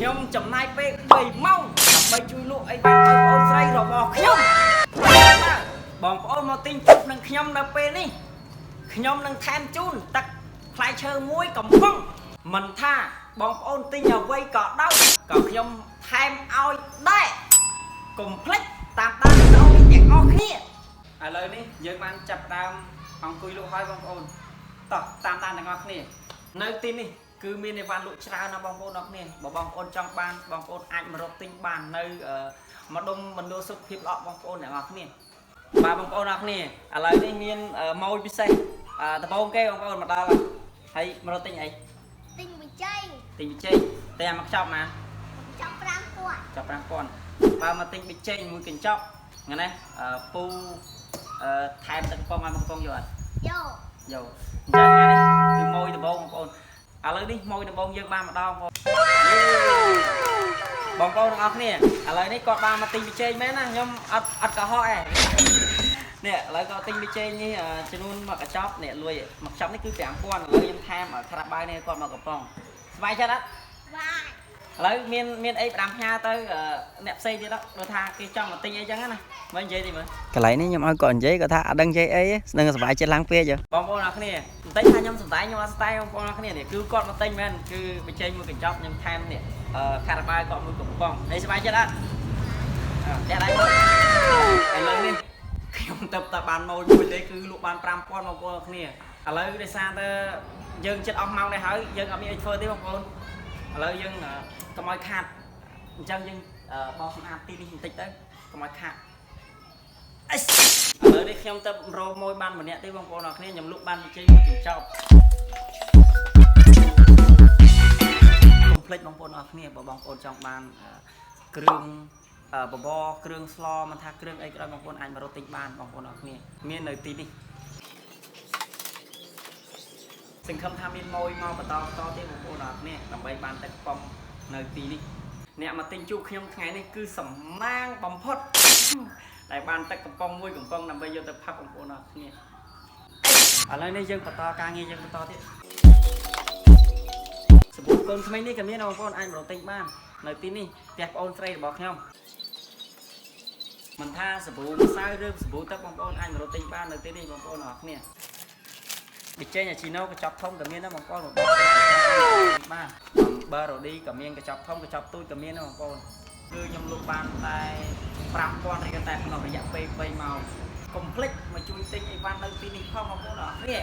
ខ្ញុំចំណាយពេល3ម៉ោងដើម្បីជួយលក់អីបានឲ្យបងស្រីរបស់ខ្ញុំបងប្អូនមកទិញជប់នឹងខ្ញុំនៅពេលនេះខ្ញុំនឹងថែមជូនទឹកផ្លែឈើមួយកំប៉ុងមិនថាបងប្អូនទិញអ្វីក៏ដោយក៏ខ្ញុំថែមឲ្យដែរកុំភ្លេចតាមដានវីដេអូនេះទាំងអស់គ្នាឥឡូវនេះយើងបានចាប់ដើមអង្គុយលក់ឲ្យបងប្អូនតោះតាមដានទាំងអស់គ្នានៅទីនេះគឺមានអីវ៉ាន់លក់ច្រើនណាស់បងប្អូនអរគ្នាបើបងប្អូនចង់បានបងប្អូនអាចមករកទិញបាននៅម្ដុំមណ្ឌលសុខភាពល្អបងប្អូនទាំងអស់គ្នាបាទបងប្អូនអរគ្នាឥឡូវនេះមានម៉ូយពិសេសដំបូងគេបងប្អូនមកដល់ហើយមករកទិញអីទិញវិជ័យតែមកចប់ណាចប់5000ចាប់5000បើមកទិញវិជ័យមួយកញ្ចប់ហ្នឹងណាពូថែមទឹកកំប៉ុងឲ្យមកកំប៉ុងយកអត់យកអញ្ចឹងនេះគឺម៉ូយដំបូងបងប្អូនឥឡូវនេះម៉ូយដំបូងយើងបានម្ដងបងប្អូនទាំងអស់គ្នាឥឡូវនេះគាត់បានមកទិញវិជ័យមែនណាខ្ញុំអត់កុហកទេនេះឥឡូវគាត់ទិញវិជ័យនេះចំនួនមកកញ្ចប់នេះលួយមកកញ្ចប់នេះគឺ5000ឥឡូវខ្ញុំថែមក្រាបបាយនេះគាត់មកកំប៉ុងស្បាយចិត្តអត់បាទឥឡូវមានអីផ្ដាំផ្ញើទៅអ្នកផ្សេងទៀតដល់ថាគេចង់មកទិញអីចឹងណាមើលនិយាយតិចមើលកន្លែងនេះខ្ញុំឲ្យគាត់និយាយគាត់ថាអត់ដឹងនិយាយអីស្នឹងសប្បាយចិត្តឡើងពេកបងប្អូនអរគ្នាបន្តិចថាខ្ញុំសំដែងខ្ញុំអត់ស្ដាយបងប្អូនអរគ្នានេះគឺគាត់មកទិញមែនគឺបញ្ចេញមួយកញ្ចប់ខ្ញុំថែមនេះខារ៉ាបាយគាត់មួយកំប៉ុងហើយសប្បាយចិត្តអត់តែដៃមើលឥឡូវនេះខ្ញុំទៅបានម៉ូយមួយទេគឺលក់បាន5000បងប្អូនអរគ្នាឥឡូវដោយសារតែយើងចិត្តអស់ម៉ោងនេះហើយយើងអត់មានអីធ្វើទេបងប្អូនឥឡូវយើងកុំឲ្យខាតអញ្ចឹងយើងបោសសម្អាតទីនេះបន្តិចទៅកុំឲ្យខាតឥឡូវនេះខ្ញុំទៅរោមួយបានម្នាក់ទេបងប្អូនអរគ្នាខ្ញុំលក់បានវិជ័យមួយកញ្ចប់កុំភ្លេចបងប្អូនអរគ្នាបើបងប្អូនចង់បានគ្រឿងបបរគ្រឿងស្លមិនថាគ្រឿងអីក៏ដោយបងប្អូនអាចមករកទិញបានបងប្អូនអរគ្នាមាននៅទីនេះសង្ឃឹមថាមានម៉ូយមកបន្តទៀតបងប្អូនអរគ្នាដើម្បីបានទឹកកំប៉ុងនៅទីនេះអ្នកមកទិញជួបខ្ញុំថ្ងៃនេះគឺសំណាងបំផុតដែលបានទឹកកំប៉ុងមួយកំប៉ុងដើម្បីយកទៅផឹកបងប្អូនអរគ្នាឥឡូវនេះយើងបន្តការងារយើងបន្តទៀតសាប៊ូកូនក្មេងនេះក៏មានបងប្អូនអាចមករកទិញបាននៅទីនេះផ្ទះបងប្អូនស្រីរបស់ខ្ញុំមិនថាសាប៊ូម្សៅឬសាប៊ូទឹកបងប្អូនអាចមករកទិញបាននៅទីនេះបងប្អូនអរគ្នាវិជ័យអាជីណូកញ្ចប់ធំក៏មានដែរបងប្អូនបាទបើរ៉ូឌីក៏មានកញ្ចប់ធំកញ្ចប់ទូចក៏មានដែរបងប្អូនគឺខ្ញុំលក់បានតែ5000រៀលតែក្នុងរយៈពេល3ម៉ោងកុំភ្លេចមកជួយទិញអីវ៉ាន់នៅទីនេះផងបងប្អូនអរគ្នា